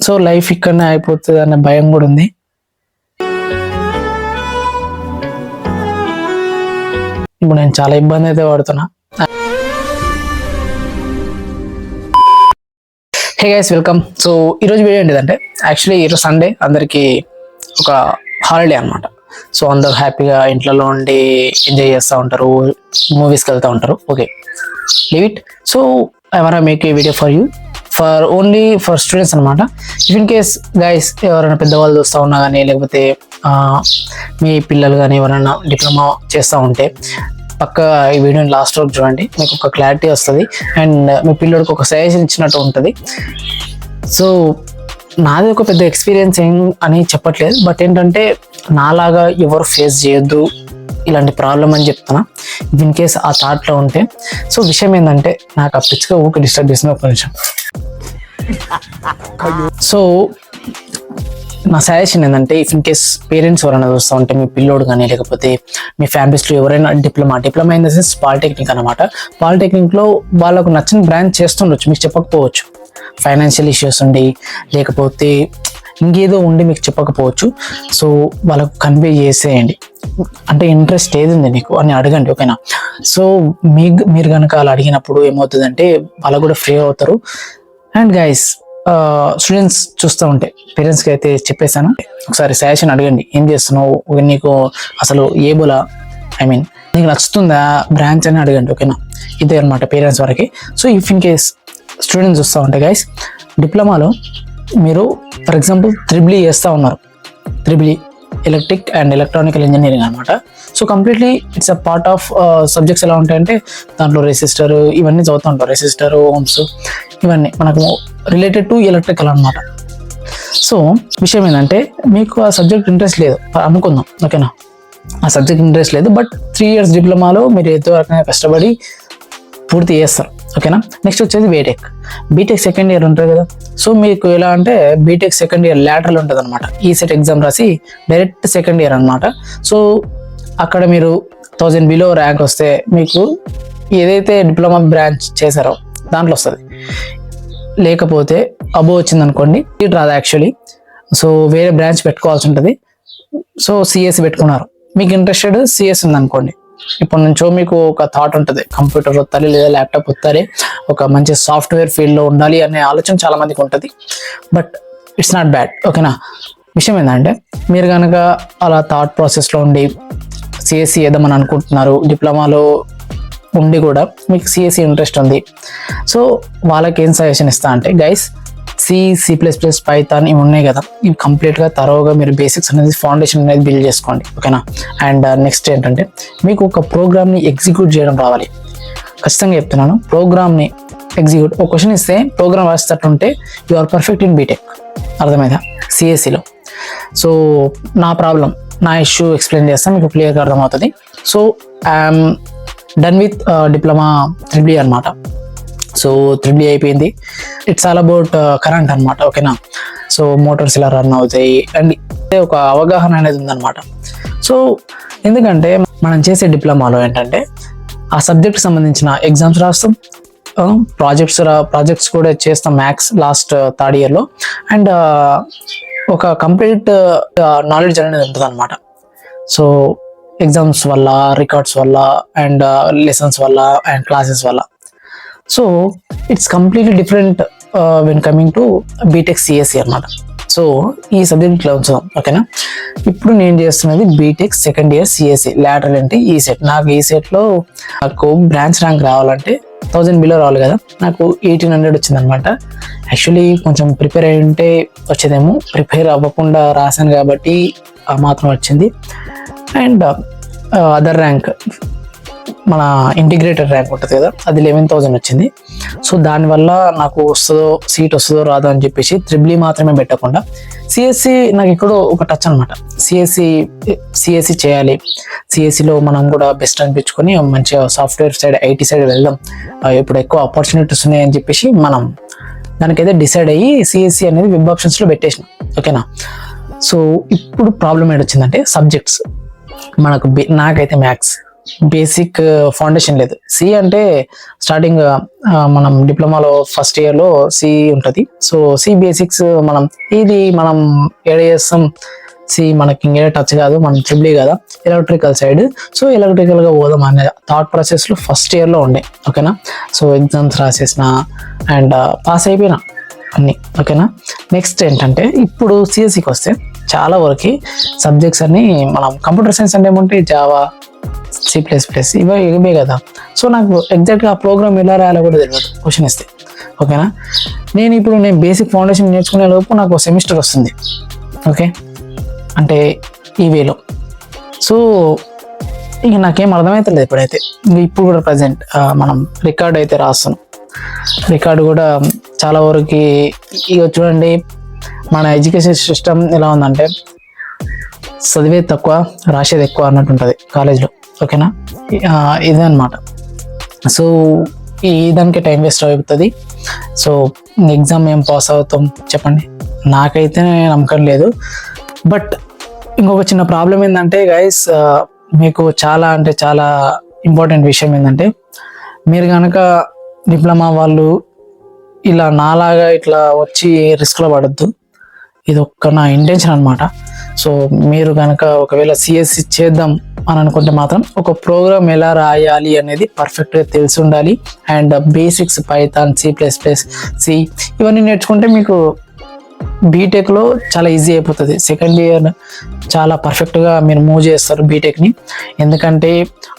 So life ఇక్కడనే అయిపోతుంది అనే భయం కూడా ఉంది. ఇప్పుడు నేను చాలా ఇబ్బంది అయితే పడుతున్నా. Hey guys, welcome. సో ఈరోజు వీడియో ఏంటిదంటే, యాక్చువల్లీ ఈరోజు సండే, అందరికీ ఒక హాలిడే అనమాట. సో అందరు హ్యాపీగా ఇంట్లో ఉండి ఎంజాయ్ చేస్తూ ఉంటారు, మూవీస్కి వెళ్తూ ఉంటారు. Okay, leave it. So I want make a video for you, for only for students అనమాట. ఇఫ్ ఇన్ కేస్ గైస్ ఎవరైనా పెద్దవాళ్ళు చూస్తూ ఉన్నా కానీ, లేకపోతే మీ పిల్లలు కానీ ఎవరైనా డిప్లొమా చేస్తూ ఉంటే పక్క ఈ వీడియోని లాస్ట్ వరకు చూడండి, మీకు ఒక క్లారిటీ వస్తుంది అండ్ మీ పిల్లడికి ఒక సజెషన్ ఇచ్చినట్టు ఉంటుంది. సో నాది ఒక పెద్ద ఎక్స్పీరియన్స్ ఏం అని చెప్పట్లేదు, బట్ ఏంటంటే నాలాగా ఎవరు ఫేస్ చేయొద్దు ఇలాంటి ప్రాబ్లం అని చెప్తున్నా, ఇన్ కేస్ ఆ థాట్లో ఉంటే. సో విషయం ఏంటంటే, నాకు ఆ పిచ్చిగా ఊరికి డిస్టర్బ్ చేసిన ఒక నిమిషం. సో నా సజెషన్ ఏంటంటే, ఇఫ్ ఇన్ కేస్ పేరెంట్స్ ఎవరైనా చూస్తూ ఉంటే, మీ పిల్లోడు కానీ లేకపోతే మీ ఫ్యామిలీస్లో ఎవరైనా diploma in the sense polytechnic అనమాట. పాలిటెక్నిక్లో వాళ్ళకు నచ్చిన బ్రాంచ్ చేస్తుండొచ్చు, మీకు చెప్పకపోవచ్చు. ఫైనాన్షియల్ ఇష్యూస్ ఉండి లేకపోతే ఇంకేదో ఉండి మీకు చెప్పకపోవచ్చు. సో వాళ్ళకు కన్వే చేసేయండి, అంటే ఇంట్రెస్ట్ ఏది ఉంది నీకు అని అడగండి, ఓకేనా. సో మీరు కనుక అలా అడిగినప్పుడు ఏమవుతుందంటే వాళ్ళకు కూడా ఫ్రీ అవుతారు. అండ్ గైస్, స్టూడెంట్స్ చూస్తూ ఉంటే పేరెంట్స్కి అయితే చెప్పేశాను, ఒకసారి సజెషన్ అడగండి. ఏం చేస్తున్నావు, నీకు అసలు ఏబులా, నీకు నచ్చుతుందా బ్రాంచ్ అని అడగండి, ఓకేనా. ఇదే అనమాట పేరెంట్స్ వరకు. So if in case students చూస్తూ ఉంటే గైస్, డిప్లొమాలో మీరు ఫర్ ఎగ్జాంపుల్ త్రిబుల్ చేస్తూ ఉన్నారు, triple electric and electronical engineering అనమాట. So completely it's a part of subjects. ఎలా ఉంటాయంటే దాంట్లో రెసిస్టర్ ఇవన్నీ చదువుతూ ఉంటారు, రెసిస్టర్, ఓమ్స్, ఇవన్నీ మనకు రిలేటెడ్ టు ఎలక్ట్రికల్ అనమాట. సో విషయం ఏంటంటే, మీకు ఆ సబ్జెక్ట్ ఇంట్రెస్ట్ లేదు అనుకుందాం, ఓకేనా. ఆ సబ్జెక్ట్ ఇంట్రెస్ట్ లేదు, బట్ 3 years డిప్లొమాలో మీరు ఏదో రకంగా కష్టపడి పూర్తి చేస్తారు, ఓకేనా. నెక్స్ట్ వచ్చేది బీటెక్ సెకండ్ ఇయర్ ఉంటుంది కదా. సో మీకు ఎలా అంటే బీటెక్ సెకండ్ ఇయర్ లాటరల్ ఉంటుంది అనమాట. ఈసెట్ ఎగ్జామ్ రాసి డైరెక్ట్ సెకండ్ ఇయర్ అనమాట. సో అక్కడ మీరు 1000 బిలో ర్యాంక్ వస్తే మీకు ఏదైతే డిప్లొమా బ్రాంచ్ చేశారో దాంట్లో వస్తుంది. లేకపోతే అబో వచ్చింది అనుకోండి, ఇది రాదు యాక్చువల్లీ. సో వేరే బ్రాంచ్ పెట్టుకోవాల్సి ఉంటుంది. సో సిఎస్సి పెట్టుకున్నారు, మీకు ఇంట్రెస్టెడ్ సిఎస్ ఉంది అనుకోండి, ఇప్పటి నుంచో మీకు ఒక థాట్ ఉంటుంది, కంప్యూటర్ వస్తాలి లేదా ల్యాప్టాప్ వస్తాలి, ఒక మంచి సాఫ్ట్వేర్ ఫీల్డ్లో ఉండాలి అనే ఆలోచన చాలా మందికి ఉంటుంది. బట్ ఇట్స్ నాట్ బ్యాడ్, ఓకేనా. విషయం ఏంటంటే, మీరు కనుక అలా థాట్ ప్రాసెస్లో ఉండి సిఎస్సి వేద్దామని అనుకుంటున్నారు, డిప్లొమాలో ఉండి కూడా మీకు సిఎస్సి ఇంట్రెస్ట్ ఉంది, సో వాళ్ళకి ఏం సజెషన్ ఇస్తా అంటే గైస్, C++, పైథాన్ ఇవి ఉన్నాయి కదా, ఇవి కంప్లీట్గా తరోగా మీరు బేసిక్స్ అనేది ఫౌండేషన్ అనేది బిల్డ్ చేసుకోండి, ఓకేనా. అండ్ నెక్స్ట్ ఏంటంటే, మీకు ఒక ప్రోగ్రామ్ని ఎగ్జిక్యూట్ చేయడం రావాలి. ఖచ్చితంగా చెప్తున్నాను, ప్రోగ్రామ్ని ఎగ్జిక్యూట్, ఒక క్వశ్చన్ ఇస్తే ప్రోగ్రామ్ రాసేటట్టుంటే you are perfect in BTech, అర్థమైందా, సిఎస్సిలో. సో నా ఇష్యూ ఎక్స్ప్లెయిన్ చేస్తాను, మీకు క్లియర్గా అర్థమవుతుంది. So I'm done with diploma triple అనమాట. సో త్రిబుల్ అయిపోయింది. ఇట్స్ ఆల్ అబౌట్ కరెంట్ అనమాట, ఓకేనా. సో మోటార్స్ ఇలా రన్ అవుతాయి అండ్ ఒక అవగాహన అనేది ఉందన్నమాట. సో ఎందుకంటే మనం చేసే డిప్లొమాలో ఏంటంటే ఆ సబ్జెక్ట్కి సంబంధించిన ఎగ్జామ్స్ రాస్తాం, ప్రాజెక్ట్స్ కూడా చేస్తాం మ్యాథ్స్ లాస్ట్ థర్డ్ ఇయర్లో. అండ్ ఒక కంప్లీట్ నాలెడ్జ్ అనేది ఉంటుంది అనమాట. సో ఎగ్జామ్స్ వల్ల, రికార్డ్స్ వల్ల అండ్ లెసన్స్ వల్ల అండ్ క్లాసెస్ వల్ల. So it's completely different when coming to B Tech CSC అనమాట. సో ఈ సబ్జెక్ట్ ఇట్లా ఉంచుదాం, ఓకేనా. ఇప్పుడు నేను చేస్తున్నది B Tech second year CSC lateral అంటే ఈసెట్. నాకు ఈసెట్లో నాకు బ్రాంచ్ ర్యాంక్ రావాలంటే 1000 బిలో రావాలి కదా, నాకు 1800 వచ్చింది అనమాట. యాక్చువల్లీ కొంచెం ప్రిపేర్ అయి ఉంటే వచ్చేదేమో, ప్రిపేర్ అవ్వకుండా రాశాను కాబట్టి ఆ మాత్రం వచ్చింది. అండ్ అదర్ ర్యాంక్, మన ఇంటిగ్రేటెడ్ ర్యాంక్ ఉంటుంది కదా, అది 11,000 వచ్చింది. సో దానివల్ల నాకు సీట్ వస్తుందో రాదో అని చెప్పేసి త్రిబుల్ మాత్రమే పెట్టకుండా సిఎస్సి నాకు ఎక్కడో ఒక టచ్ అనమాట. సిఎస్సి చేయాలి, సిఎస్సిలో మనం కూడా బెస్ట్ అనిపించుకొని మంచిగా సాఫ్ట్వేర్ సైడ్, ఐటీ సైడ్ వెళ్దాం, ఇప్పుడు ఎక్కువ ఆపర్చునిటీస్ ఉన్నాయని చెప్పేసి మనం దానికైతే డిసైడ్ అయ్యి సిఎస్సి అనేది వెబ్ ఆప్షన్స్లో పెట్టేసినాం, ఓకేనా. సో ఇప్పుడు ప్రాబ్లం ఏడొచ్చిందంటే సబ్జెక్ట్స్, నాకైతే మ్యాథ్స్, బేసిక్ ఫౌండేషన్ లేదు. సి అంటే స్టార్టింగ్ మనం డిప్లొమాలో ఫస్ట్ ఇయర్ లో సి ఉంటుంది. సో సి బేసిక్స్ మనం ఏడ చేస్తాం, సి మనకి ఇంకేదో టచ్ కాదు, మనం ట్రిపుల్ కదా ఎలక్ట్రికల్ సైడ్. సో ఎలక్ట్రికల్ గా పోదాం అనే థాట్ ప్రాసెస్ లో ఫస్ట్ ఇయర్ లో ఉండే. ఓకేనా, సో ఎగ్జామ్స్ రాసేసిన అండ్ పాస్ అయిపోయినా అన్ని. ఓకేనా, నెక్స్ట్ ఏంటంటే ఇప్పుడు సిఎస్సికి వస్తే చాలా వరకు సబ్జెక్ట్స్ అన్ని మనం కంప్యూటర్ సైన్స్ అంటే ఏమంటే జావా, C++ ఇవే కదా. సో నాకు ఎగ్జాక్ట్గా ఆ ప్రోగ్రామ్ ఎలా రాయాలో కూడా తెలియదు క్వశ్చన్ ఇస్తే. ఓకేనా, నేను బేసిక్ ఫౌండేషన్ నేర్చుకునే లోపు నాకు సెమిస్టర్ వస్తుంది. ఓకే, అంటే ఈ వేలో. సో ఇక నాకేం అర్థమవుతలేదు ఇప్పుడైతే. ఇప్పుడు కూడా ప్రజెంట్ మనం రికార్డ్ అయితే రాస్తున్నాం. రికార్డు కూడా చాలా వరకు ఇక చూడండి, మన ఎడ్యుకేషన్ సిస్టమ్ ఎలా ఉందంటే చదివేది తక్కువ రాసేది ఎక్కువ అన్నట్టు ఉంటుంది కాలేజ్లో. ఓకేనా, ఇదే అనమాట. సో ఈ దానికి టైం వేస్ట్ అవుతుంది. సో ఎగ్జామ్ ఏం పాస్ అవుతాం చెప్పండి, నాకైతే నమ్మకం లేదు. బట్ ఇంకొక చిన్న ప్రాబ్లం ఏంటంటే గైస్, మీకు చాలా ఇంపార్టెంట్ విషయం ఏంటంటే, మీరు కనుక డిప్లొమా వాళ్ళు ఇలా నాలాగా ఇట్లా వచ్చి రిస్క్లో పడద్దు. ఇది ఒక్క నా ఇంటెన్షన్ అనమాట. సో మీరు కనుక ఒకవేళ సిఎస్సి చేద్దాం అని అనుకుంటే మాత్రం ఒక ప్రోగ్రామ్ ఎలా రాయాలి అనేది పర్ఫెక్ట్గా తెలిసి ఉండాలి. అండ్ బేసిక్స్ పైథాన్, C++, ఇవన్నీ నేర్చుకుంటే మీకు బీటెక్లో చాలా ఈజీ అయిపోతుంది. సెకండ్ ఇయర్ చాలా పర్ఫెక్ట్గా మీరు మూవ్ చేస్తారు బీటెక్ని. ఎందుకంటే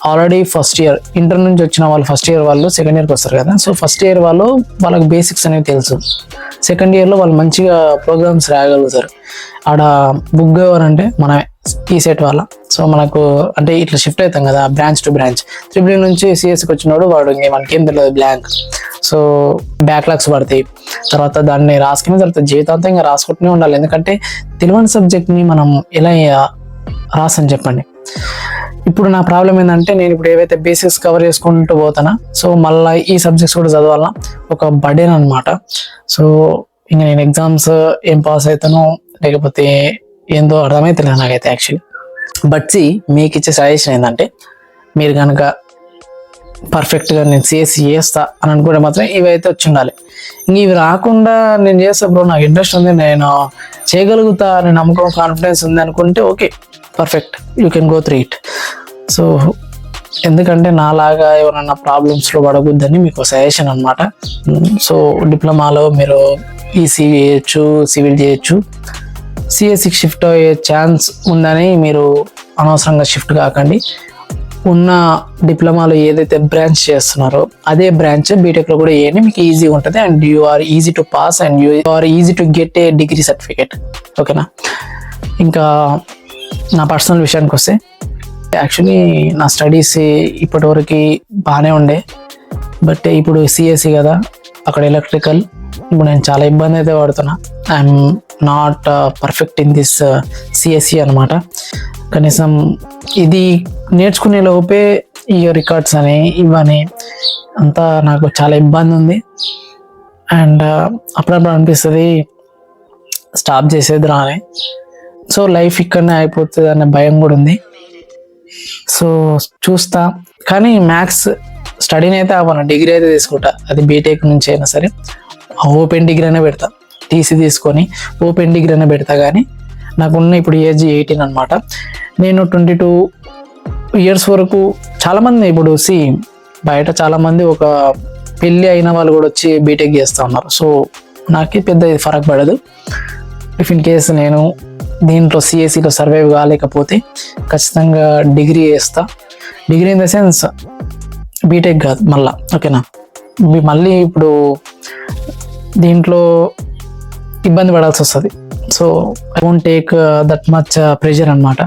ఆల్రెడీ ఫస్ట్ ఇయర్ ఇంటర్ నుంచి వచ్చిన వాళ్ళు ఫస్ట్ ఇయర్ వాళ్ళు సెకండ్ ఇయర్కి వస్తారు కదా. సో ఫస్ట్ ఇయర్ వాళ్ళకి బేసిక్స్ అనేవి తెలుసు. సెకండ్ ఇయర్లో వాళ్ళు మంచిగా ప్రోగ్రామ్స్ రాయగలుగుతారు. ఆడ బుక్ ఎవరంటే మనమే, ఈ సెట్ వాళ్ళ. సో మనకు అంటే ఇట్లా షిఫ్ట్ అవుతాం కదా బ్రాంచ్ టు బ్రాంచ్. ట్రిపుల్ నుంచి సిఎస్కి వచ్చినోడు వాడు మనకేం తెలియదు, బ్లాంక్. సో బ్యాక్లాగ్స్ పడతాయి. తర్వాత దాన్ని రాసుకున్న తర్వాత జీవితాంతం ఇంకా రాసుకుంటూనే ఉండాలి. ఎందుకంటే తెలియని సబ్జెక్ట్ని మనం ఎలా రాసని చెప్పండి. ఇప్పుడు నా ప్రాబ్లం ఏంటంటే, నేను ఇప్పుడు ఏవైతే బేసిక్స్ కవర్ చేసుకుంటూ పోతానా, సో మళ్ళీ ఈ సబ్జెక్ట్స్ కూడా చదవాలన్నా ఒక బర్డెన్ అనమాట. సో ఇంకా నేను ఎగ్జామ్స్ ఏం పాస్ అవుతానో లేకపోతే ఏందో అర్థమైతలేదు నాకైతే యాక్చువల్లీ. బట్ మీకు ఇచ్చే సజెషన్ ఏంటంటే, మీరు కనుక పర్ఫెక్ట్గా నేను సిఎస్సి చేస్తా అని అనుకుంటే మాత్రం ఇవైతే వచ్చి ఉండాలి. ఇంక ఇవి రాకుండా నేను చేస్తా బ్రో, నాకు ఇంట్రెస్ట్ ఉంది, నేను చేయగలుగుతా, నేను నమ్మకం కాన్ఫిడెన్స్ ఉంది అనుకుంటే okay, perfect, you can go through it. So ఎందుకంటే నాలాగా ఎవరన్నా ప్రాబ్లమ్స్లో పడకూడదని మీకు సజెషన్ అనమాట. సో డిప్లొమాలో మీరు ఈసీ చేయొచ్చు, సివిల్ చేయొచ్చు, సిఎస్సికి షిఫ్ట్ అయ్యే ఛాన్స్ ఉందని మీరు అనవసరంగా షిఫ్ట్ కాకండి. ఉన్న డిప్లొమాలో ఏదైతే బ్రాంచ్ చేస్తున్నారో అదే బ్రాంచ్ బీటెక్లో కూడా వేయండి, మీకు ఈజీగా ఉంటుంది. And you are easy to pass and you are easy to get a degree certificate. ఓకేనా, ఇంకా నా పర్సనల్ విషయానికి వస్తే, యాక్చువల్లీ నా స్టడీస్ ఇప్పటివరకు బాగానే ఉండే. బట్ ఇప్పుడు సిఎస్సి కదా, అక్కడ ఎలక్ట్రికల్, ఇప్పుడు నేను చాలా ఇబ్బంది అయితే పడుతున్నా. I'm not perfect in this CSC అనమాట. కనీసం ఇది నేర్చుకునే లోపే ఈ రికార్డ్స్ అని ఇవని అంతా నాకు చాలా ఇబ్బంది ఉంది. అండ్ అప్పుడప్పుడు అనిపిస్తుంది స్టాప్ చేసేది రాని. సో లైఫ్ ఇక్కడనే అయిపోతుంది అనే భయం కూడా ఉంది. సో చూస్తా, కానీ మ్యాథ్స్ స్టడీని అయితే అవ్వను, డిగ్రీ అయితే తీసుకుంటా. అది బీటెక్ నుంచి అయినా సరే ఓపెన్ డిగ్రీ అయినా పెడతా, టీసీ తీసుకొని ఓపెన్ డిగ్రీ అయినా పెడతా. కానీ నాకున్న ఇప్పుడు ఏజ్ 18 అనమాట. నేను 22 ఇయర్స్ వరకు చాలామంది ఇప్పుడు బయట చాలామంది ఒక పెళ్ళి అయిన వాళ్ళు కూడా వచ్చి బీటెక్ చేస్తూ ఉన్నారు. సో నాకు పెద్ద ఫరక్ పడదు. ఇఫ్ ఇన్ కేస్ నేను దీంట్లో సిఎస్సిలో సర్వైవ్ కాలేకపోతే ఖచ్చితంగా డిగ్రీ చేస్తా. Degree in the sense B Tech కాదు మళ్ళా. ఓకేనా, మళ్ళీ ఇప్పుడు దీంట్లో ఇబ్బంది పడాల్సి వస్తుంది. So I won't take that much pressure అనమాట.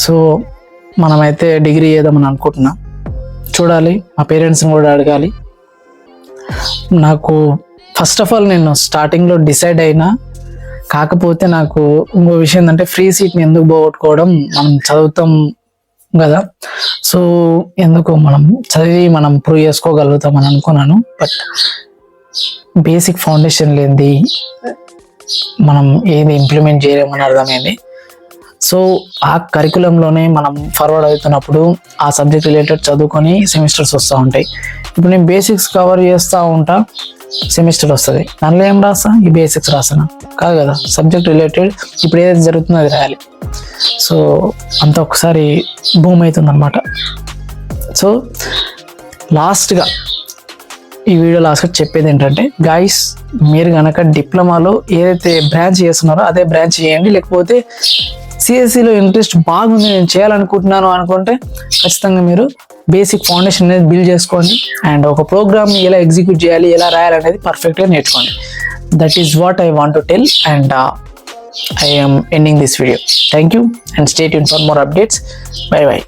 సో మనమైతే డిగ్రీ చేద్దామని అనుకుంటున్నాం, చూడాలి, మా పేరెంట్స్ని కూడా అడగాలి. నాకు ఫస్ట్ ఆఫ్ ఆల్ నేను స్టార్టింగ్లో డిసైడ్ అయినా, కాకపోతే నాకు ఇంకో విషయం ఏంటంటే ఫ్రీ సీట్ని ఎందుకు పోగొట్టుకోవడం, మనం చదువుతాం కదా, సో ఎందుకు మనం చదివి మనం ప్రూవ్ చేసుకోగలుగుతామని అనుకున్నాను. బట్ బేసిక్ ఫౌండేషన్ లేనిది మనం ఏది ఇంప్లిమెంట్ చేయలేమని అర్థమైంది. సో ఆ కరికులంలోనే మనం ఫార్వర్డ్ అవుతున్నప్పుడు ఆ సబ్జెక్ట్ రిలేటెడ్ చదువుకొని సెమిస్టర్స్ వస్తూ ఉంటాయి. ఇప్పుడు నేను బేసిక్స్ కవర్ చేస్తూ ఉంటా, సెమిస్టర్ వస్తుంది, దానిలో ఏం రాస్తా, ఈ బేసిక్స్ రాస్తాను కాదు కదా, సబ్జెక్ట్ రిలేటెడ్ ఇప్పుడు ఏదైతే జరుగుతుందో అది రాయాలి. సో అంత ఒకసారి భూమి అవుతుంది అనమాట. సో లాస్ట్గా ఈ వీడియో లాస్ట్గా చెప్పేది ఏంటంటే, గైస్ మీరు కనుక డిప్లొమాలో ఏదైతే బ్రాంచ్ చేస్తున్నారో అదే బ్రాంచ్ చేయండి. లేకపోతే సిఎస్సిలో ఇంట్రెస్ట్ బాగుంది, నేను చేయాలనుకుంటున్నాను అనుకుంటే ఖచ్చితంగా మీరు బేసిక్ ఫౌండేషన్ అనేది బిల్డ్ చేసుకోండి. అండ్ ఒక ప్రోగ్రామ్ ఎలా ఎగ్జిక్యూట్ చేయాలి, ఎలా రాయాలనేది పర్ఫెక్ట్గా నేర్చుకోండి. That is what I want to tell, and I am ending this video. Thank you and stay tuned for more updates. Bye bye.